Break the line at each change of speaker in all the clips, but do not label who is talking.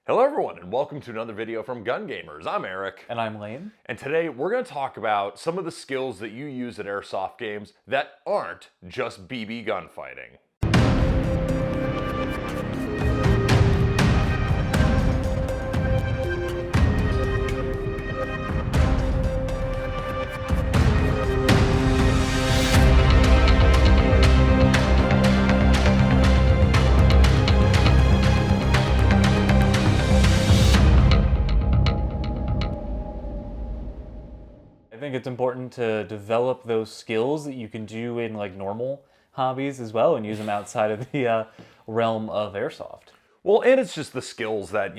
Hello everyone and welcome to another video from Gun Gamers. I'm Eric.
And I'm Lane.
And today we're going to talk about some of the skills that you use at Airsoft games that aren't just BB gunfighting.
I think it's important to develop those skills that you can do in like normal hobbies as well and use them outside of the realm of Airsoft.
Well, and it's just the skills that,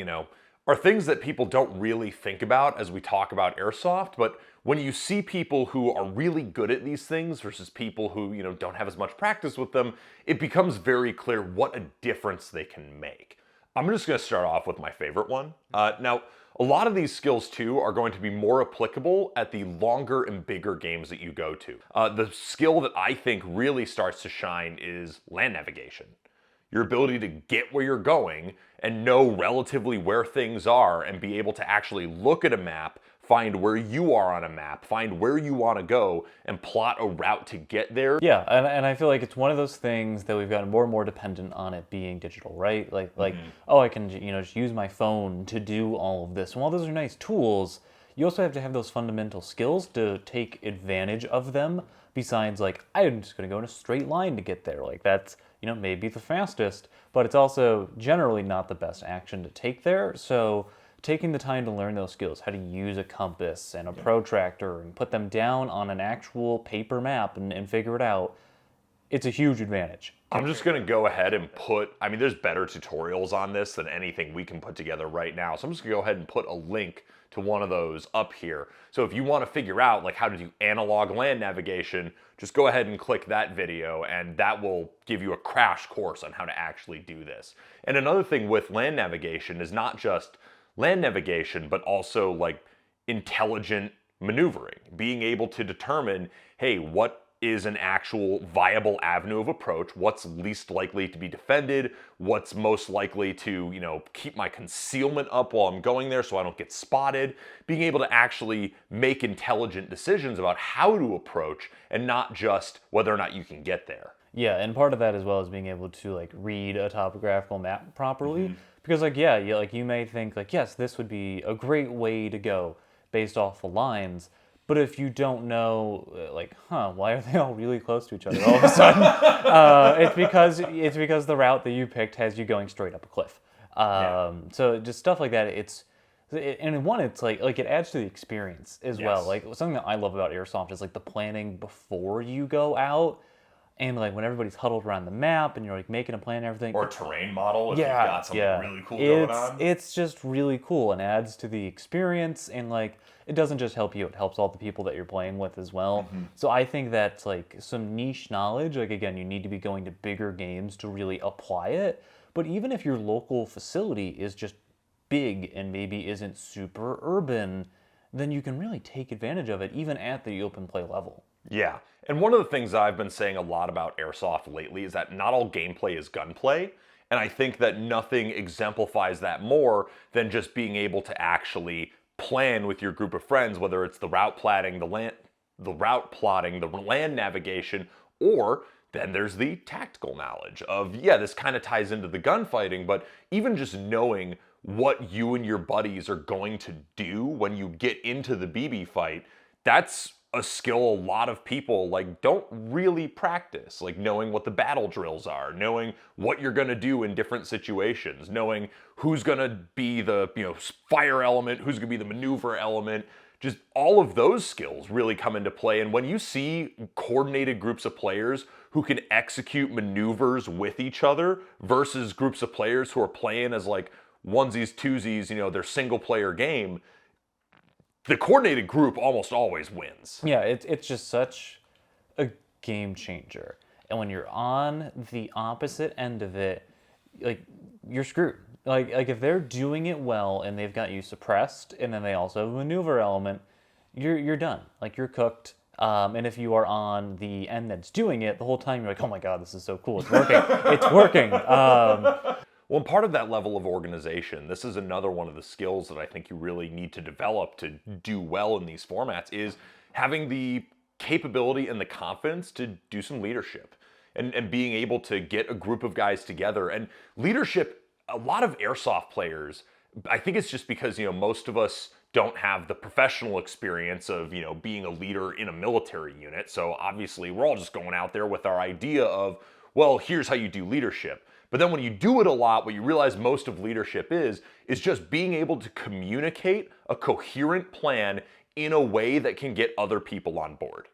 are things that people don't really think about as we talk about Airsoft, but when you see people who are really good at these things versus people who, don't have as much practice with them, it becomes very clear what a difference they can make. I'm just going to start off with my favorite one. Now, a lot of these skills too are going to be more applicable at the longer and bigger games that you go to. The skill that I think really starts to shine is land navigation. Your ability to get where you're going and know relatively where things are and be able to actually look at a map, find where you are on a map, find where you want to go, and plot a route to get there.
Yeah, and I feel like it's one of those things that we've gotten more and more dependent on it being digital, right? Oh, I can just use my phone to do all of this. And while those are nice tools, you also have to have those fundamental skills to take advantage of them. Besides, I'm just going to go in a straight line to get there. That's maybe the fastest, but it's also generally not the best action to take there. So taking the time to learn those skills, how to use a compass and a protractor and put them down on an actual paper map and figure it out, it's a huge advantage.
I'm just going to go ahead and there's better tutorials on this than anything we can put together right now. So I'm just going to go ahead and put a link to one of those up here. So if you want to figure out how to do analog land navigation, just go ahead and click that video and that will give you a crash course on how to actually do this. And another thing with land navigation is not just land navigation, but also intelligent maneuvering, being able to determine, hey, what is an actual viable avenue of approach, what's least likely to be defended, what's most likely to, keep my concealment up while I'm going there so I don't get spotted, being able to actually make intelligent decisions about how to approach and not just whether or not you can get there.
Yeah, and part of that as well is being able to read a topographical map properly.
Mm-hmm.
Because you may think yes, this would be a great way to go based off the lines. But if you don't know, why are they all really close to each other all of a sudden? It's because the route that you picked has you going straight up a cliff. So just stuff like that. It's it adds to the experience as well. Something that I love about Airsoft is the planning before you go out. And when everybody's huddled around the map and you're making a plan and everything.
Or a terrain model if you've got something really cool going on.
It's just really cool and adds to the experience, and it doesn't just help you, it helps all the people that you're playing with as well. Mm-hmm. So I think that's some niche knowledge. Again, you need to be going to bigger games to really apply it. But even if your local facility is just big and maybe isn't super urban, then you can really take advantage of it even at the open play level.
Yeah, and one of the things I've been saying a lot about Airsoft lately is that not all gameplay is gunplay, and I think that nothing exemplifies that more than just being able to actually plan with your group of friends, whether it's the route plotting, the land navigation, or then there's the tactical knowledge of, this kind of ties into the gunfighting, but even just knowing what you and your buddies are going to do when you get into the BB fight, that's a skill a lot of people don't really practice, knowing what the battle drills are, knowing what you're going to do in different situations, knowing who's going to be the fire element, who's going to be the maneuver element. Just all of those skills really come into play. And when you see coordinated groups of players who can execute maneuvers with each other versus groups of players who are playing as onesies, twosies, their single player game, the coordinated group almost always wins.
Yeah, it's just such a game changer. And when you're on the opposite end of it, you're screwed. If they're doing it well and they've got you suppressed, and then they also have a maneuver element, you're done. You're cooked. And if you are on the end that's doing it, the whole time you're oh my god, this is so cool. It's working. It's working.
Well, and part of that level of organization, this is another one of the skills that I think you really need to develop to do well in these formats, is having the capability and the confidence to do some leadership and being able to get a group of guys together. And leadership, a lot of Airsoft players, I think it's just because, most of us don't have the professional experience of, being a leader in a military unit. So obviously we're all just going out there with our idea of, well, here's how you do leadership. But then when you do it a lot, what you realize most of leadership is just being able to communicate a coherent plan in a way that can get other people on board.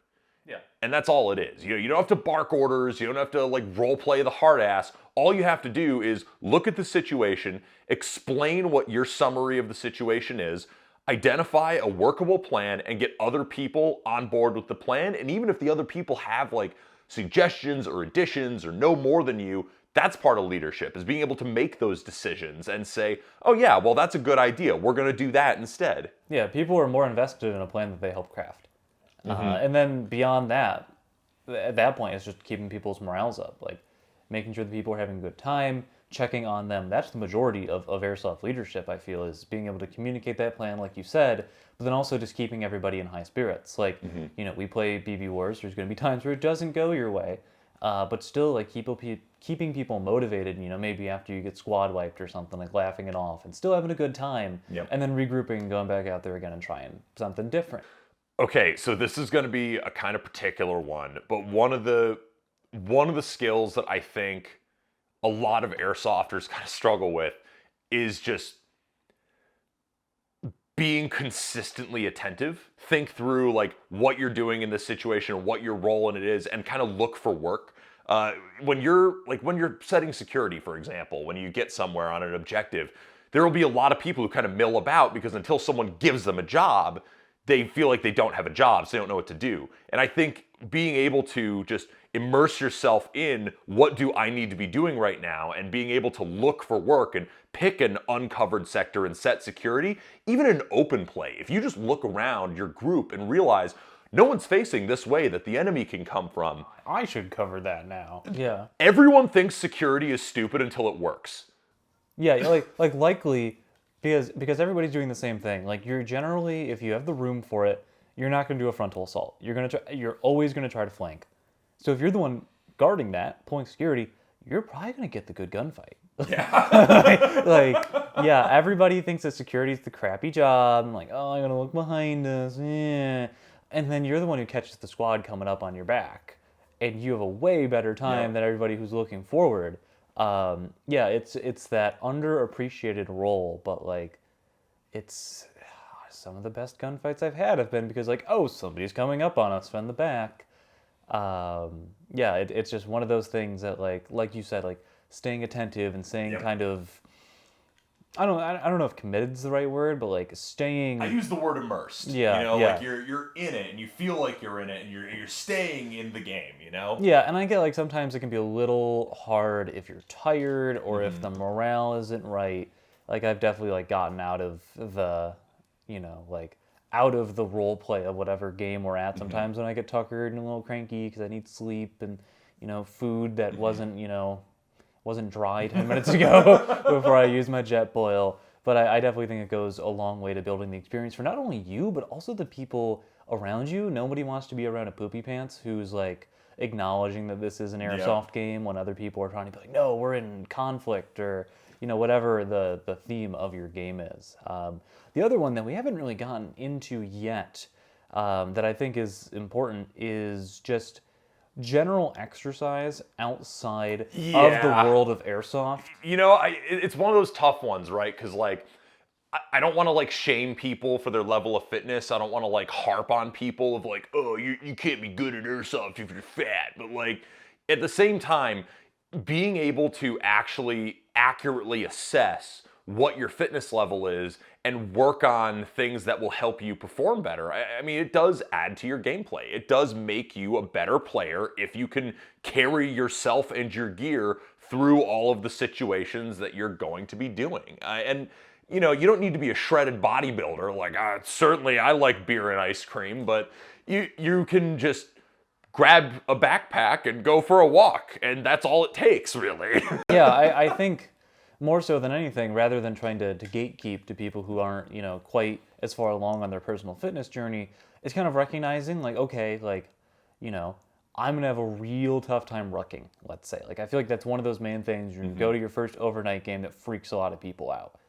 Yeah.
And that's all it is. You don't have to bark orders. You don't have to role play the hard ass. All you have to do is look at the situation, explain what your summary of the situation is, identify a workable plan, and get other people on board with the plan. And even if the other people have suggestions or additions or know more than you, that's part of leadership, is being able to make those decisions and say, oh yeah, well, that's a good idea. We're going to do that instead.
Yeah, people are more invested in a plan that they help craft. And then beyond that, at that point, it's just keeping people's morales up, making sure that people are having a good time, checking on them. That's the majority of Airsoft leadership, I feel, is being able to communicate that plan, like you said, but then also just keeping everybody in high spirits. We play BB Wars. There's going to be times where it doesn't go your way. But still, keeping people motivated, maybe after you get squad wiped or something, laughing it off and still having a good time.
Yep.
And then regrouping and going back out there again and trying something different.
Okay, so this is going to be a kind of particular one, but one of the skills that I think a lot of airsofters kind of struggle with is just being consistently attentive. Think through what you're doing in this situation, what your role in it is, and kind of look for work. When you're setting security, for example, when you get somewhere on an objective, there will be a lot of people who kind of mill about because until someone gives them a job, they feel like they don't have a job, so they don't know what to do. And I think being able to just immerse yourself in what do I need to be doing right now, and being able to look for work and pick an uncovered sector and set security, even in open play. If you just look around your group and realize no one's facing this way that the enemy can come from.
I should cover that now. Yeah.
Everyone thinks security is stupid until it works.
Yeah, likely because everybody's doing the same thing. You're generally, if you have the room for it, you're not going to do a frontal assault. You're always going to try to flank. So if you're the one guarding that, pulling security, you're probably going to get the good gunfight.
Yeah.
Yeah, everybody thinks that security is the crappy job. I'm oh, I'm going to look behind us. And then you're the one who catches the squad coming up on your back. And you have a way better time than everybody who's looking forward. It's that underappreciated role, but it's some of the best gunfights I've had have been because somebody's coming up on us from the back. It's just one of those things that like you said, staying attentive and staying kind of, I don't know if committed is the right word, but staying.
I use the word immersed.
Yeah,
you're in it and you feel like you're in it and you're staying in the game.
Yeah, and I get sometimes it can be a little hard if you're tired or if the morale isn't right. I've definitely gotten out of the, out of the role play of whatever game we're at. Sometimes when I get tuckered and a little cranky because I need sleep and food that wasn't dry 10 minutes ago before I used my jet boil. But I definitely think it goes a long way to building the experience for not only you, but also the people around you. Nobody wants to be around a poopy pants who's acknowledging that this is an airsoft game when other people are trying to be no, we're in conflict or, whatever the theme of your game is. The other one that we haven't really gotten into yet that I think is important is just general exercise outside of the world of airsoft.
It's one of those tough ones, right? Because I don't want to shame people for their level of fitness. I don't want to harp on people of oh, you can't be good at airsoft if you're fat. But at the same time, being able to actually accurately assess what your fitness level is and work on things that will help you perform better. I mean, it does add to your gameplay. It does make you a better player if you can carry yourself and your gear through all of the situations that you're going to be doing. You don't need to be a shredded bodybuilder. Certainly I like beer and ice cream, but you can just grab a backpack and go for a walk, and that's all it takes, really.
Yeah, I think more so than anything, rather than trying to gatekeep to people who aren't, quite as far along on their personal fitness journey, is kind of recognizing, like, okay, like, you know, I'm gonna have a real tough time rucking, let's say. Like, I feel like that's one of those main things. You're gonna go to your first overnight game that freaks a lot of people out.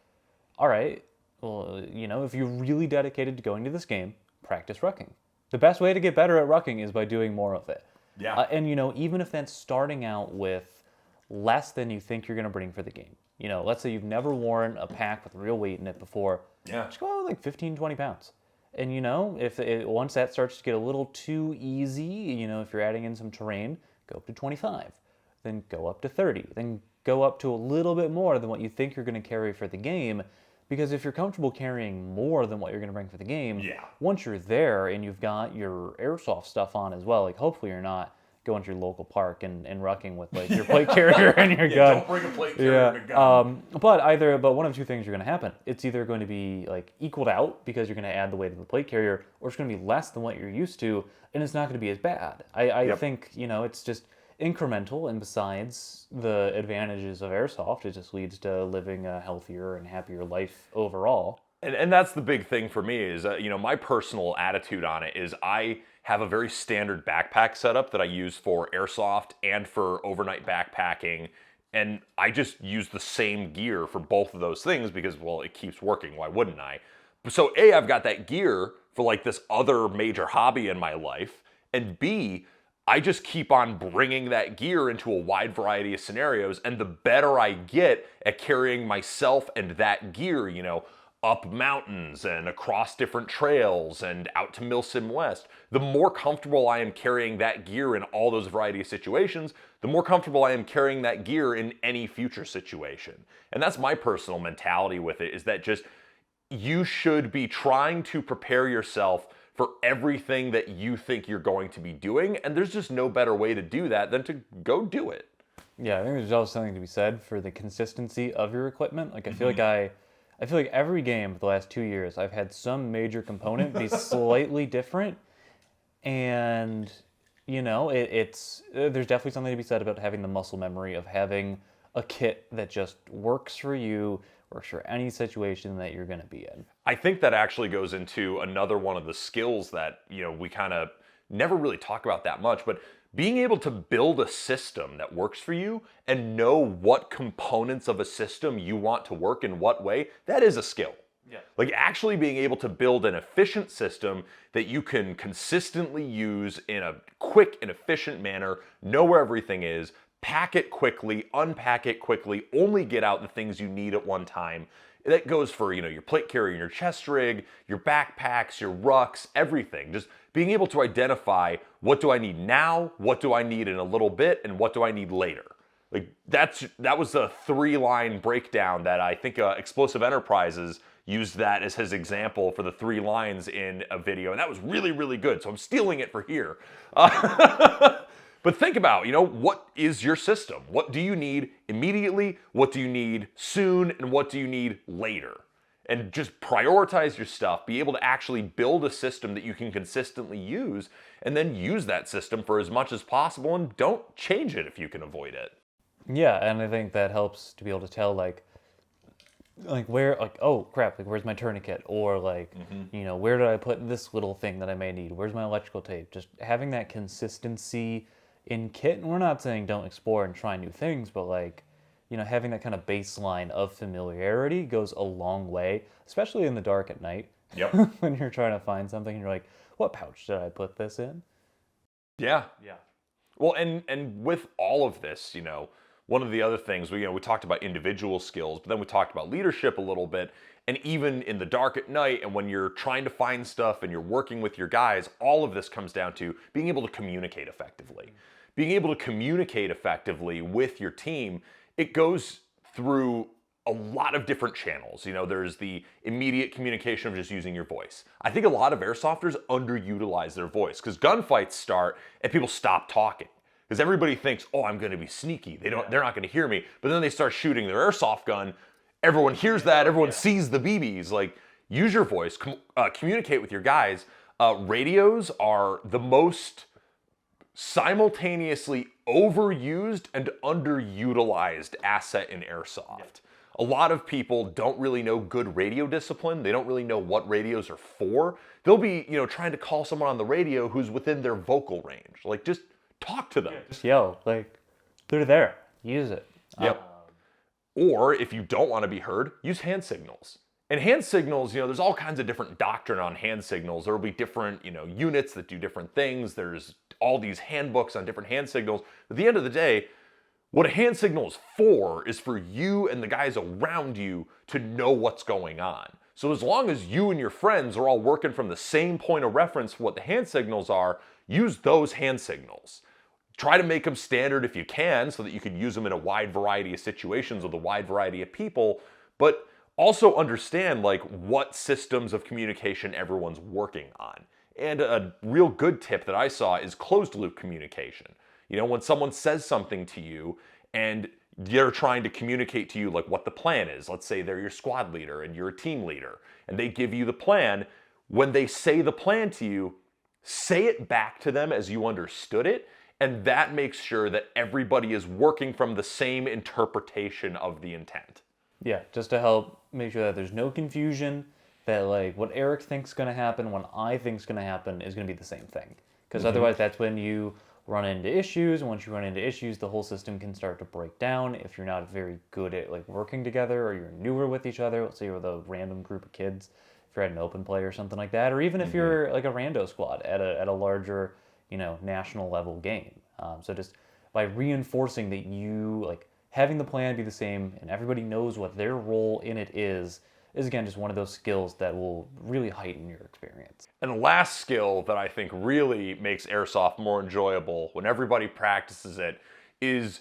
All right, well, if you're really dedicated to going to this game, practice rucking. The best way to get better at rucking is by doing more of it.
Yeah.
And even if that's starting out with less than you think you're going to bring for the game. Let's say you've never worn a pack with real weight in it before.
Yeah.
Just go out like 15, 20 pounds. And if once that starts to get a little too easy, if you're adding in some terrain, go up to 25. Then go up to 30. Then go up to a little bit more than what you think you're going to carry for the game. Because if you're comfortable carrying more than what you're going to bring for the game, once you're there and you've got your airsoft stuff on as well, like hopefully you're not going to your local park and rucking with like your plate carrier and your gun.
Don't bring a plate carrier and a gun.
But one of two things are going to happen. It's either going to be like equaled out because you're going to add the weight of the plate carrier, or it's going to be less than what you're used to, and it's not going to be as bad. I think it's just incremental, and besides the advantages of airsoft, it just leads to living a healthier and happier life overall.
And that's the big thing for me is, my personal attitude on it is I have a very standard backpack setup that I use for airsoft and for overnight backpacking. And I just use the same gear for both of those things because, well, it keeps working. Why wouldn't I? So A, I've got that gear for like this other major hobby in my life. And B, I just keep on bringing that gear into a wide variety of scenarios. And the better I get at carrying myself and that gear, up mountains and across different trails and out to Milsim West, the more comfortable I am carrying that gear in all those variety of situations, the more comfortable I am carrying that gear in any future situation. And that's my personal mentality with it, is that just you should be trying to prepare yourself for everything that you think you're going to be doing, and there's just no better way to do that than to go do it.
Yeah, I think there's also something to be said for the consistency of your equipment. Like, I feel like every game for the last 2 years, I've had some major component be slightly different, and there's definitely something to be said about having the muscle memory of having a kit that just works for you, works for any situation that you're going to be in.
I think that actually goes into another one of the skills that, we kind of never really talk about that much, but being able to build a system that works for you and know what components of a system you want to work in what way, that is a skill.
Yeah.
Like actually being able to build an efficient system that you can consistently use in a quick and efficient manner, know where everything is, pack it quickly, unpack it quickly, only get out the things you need at one time. That goes for, your plate carrier, your chest rig, your backpacks, your rucks, everything. Just being able to identify, what do I need now, what do I need in a little bit, and what do I need later. Like that was a 3-line breakdown that I think Explosive Enterprises used that as his example for the 3 lines in a video, and that was really, really good. So I'm stealing it for here. But think about, what is your system? What do you need immediately? What do you need soon? And what do you need later? And just prioritize your stuff. Be able to actually build a system that you can consistently use, and then use that system for as much as possible, and don't change it if you can avoid it.
Yeah, and I think that helps to be able to tell, like where, like, oh crap, like where's my tourniquet, or like, where did I put this little thing that I may need? Where's my electrical tape? Just having that consistency in kit. And we're not saying don't explore and try new things, but like, having that kind of baseline of familiarity goes a long way, especially in the dark at night.
Yep.
When you're trying to find something and you're like, what pouch did I put this in?
Yeah. Well, and with all of this, one of the other things, we talked about individual skills, but then we talked about leadership a little bit. And even in the dark at night, and when you're trying to find stuff and you're working with your guys, all of this comes down to being able to communicate effectively. Being able to communicate effectively with your team, it goes through a lot of different channels. There's the immediate communication of just using your voice. I think a lot of airsofters underutilize their voice because gunfights start and people stop talking. Because everybody thinks, oh, I'm going to be sneaky. They're not going to hear me. But then they start shooting their airsoft gun. Everyone hears that. Everyone sees the BBs. Like, use your voice. Communicate with your guys. Radios are the most simultaneously overused and underutilized asset in airsoft. a lot of people don't really know good radio discipline. They don't really know what radios are for. They'll be, trying to call someone on the radio who's within their vocal range. Like, just talk to them.
Just yell, like, they're there. Use it.
Yep. Or if you don't want to be heard, use hand signals. And hand signals, there's all kinds of different doctrine on hand signals. There will be different, units that do different things. There's all these handbooks on different hand signals. At the end of the day, what a hand signal is for you and the guys around you to know what's going on. So as long as you and your friends are all working from the same point of reference for what the hand signals are, use those hand signals. Try to make them standard if you can so that you can use them in a wide variety of situations with a wide variety of people, but also understand what systems of communication everyone's working on. And a real good tip that I saw is closed loop communication. When someone says something to you and they're trying to communicate to you what the plan is. Let's say they're your squad leader and you're a team leader and they give you the plan. When they say the plan to you, say it back to them as you understood it. And that makes sure that everybody is working from the same interpretation of the intent.
Yeah, just to help make sure that there's no confusion, that what Eric thinks is going to happen, what I think is going to happen is going to be the same thing. Because otherwise that's when you run into issues, and once you run into issues, the whole system can start to break down if you're not very good at working together or you're newer with each other. Let's say you're with a random group of kids, if you're at an open play or something like that, or even if you're a rando squad at a larger, national level game. So just by reinforcing that you having the plan be the same and everybody knows what their role in it is again just one of those skills that will really heighten your experience.
And the last skill that I think really makes Airsoft more enjoyable when everybody practices it is,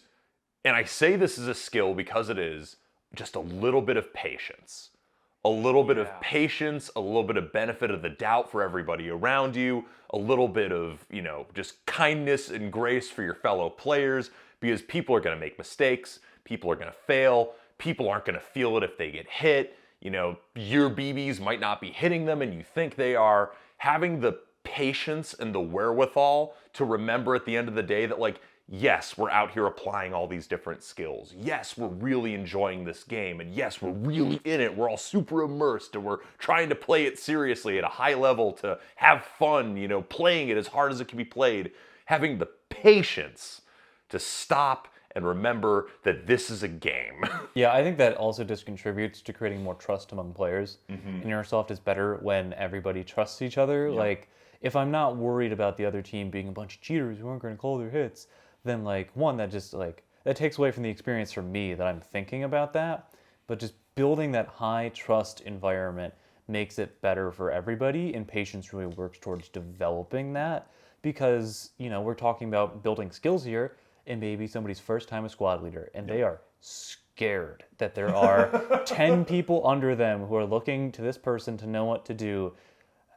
and I say this is a skill because it is, just a little bit of patience. A little bit of patience, a little bit of benefit of the doubt for everybody around you, a little bit of, just kindness and grace for your fellow players, because people are going to make mistakes, people are going to fail, people aren't going to feel it if they get hit, your BBs might not be hitting them and you think they are. Having the patience and the wherewithal to remember at the end of the day that yes, we're out here applying all these different skills. Yes, we're really enjoying this game. And yes, we're really in it. We're all super immersed and we're trying to play it seriously at a high level to have fun, playing it as hard as it can be played. Having the patience to stop and remember that this is a game.
Yeah, I think that also just contributes to creating more trust among players. And Airsoft is better when everybody trusts each other.
Yeah.
If I'm not worried about the other team being a bunch of cheaters who aren't going to call their hits, then one, that just that takes away from the experience for me that I'm thinking about that. But just building that high trust environment makes it better for everybody, and patience really works towards developing that because, we're talking about building skills here, and maybe somebody's first time a squad leader, and they are scared that there are 10 people under them who are looking to this person to know what to do,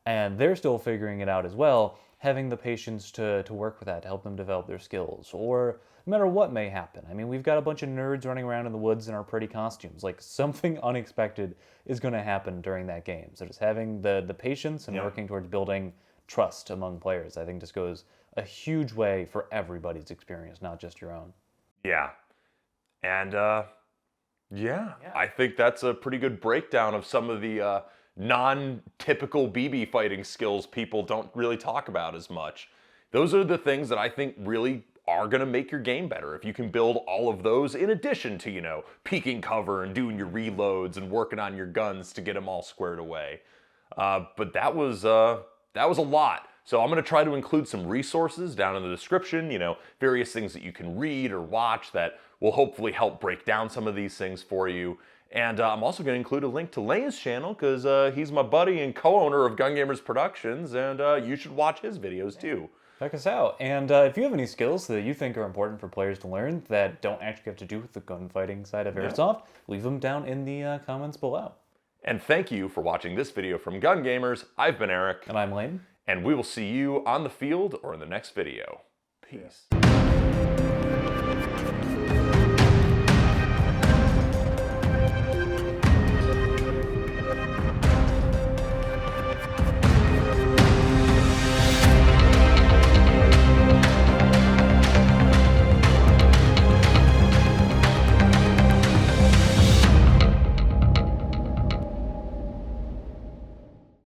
and they're still figuring it out as well. Having the patience to work with that, to help them develop their skills, or no matter what may happen. I mean, we've got a bunch of nerds running around in the woods in our pretty costumes. Something unexpected is going to happen during that game. So just having the patience and working towards building trust among players, I think just goes a huge way for everybody's experience, not just your own.
Yeah. And I think that's a pretty good breakdown of some of the non-typical BB fighting skills people don't really talk about as much. Those are the things that I think really are going to make your game better. If you can build all of those in addition to, peeking cover and doing your reloads and working on your guns to get them all squared away. But that was a lot. So I'm going to try to include some resources down in the description, various things that you can read or watch that will hopefully help break down some of these things for you. And I'm also going to include a link to Lane's channel because he's my buddy and co-owner of Gun Gamers Productions, and you should watch his videos too.
Check us out. And if you have any skills that you think are important for players to learn that don't actually have to do with the gunfighting side of Airsoft, leave them down in the comments below.
And thank you for watching this video from Gun Gamers. I've been Eric.
And I'm Lane.
And we will see you on the field or in the next video. Peace.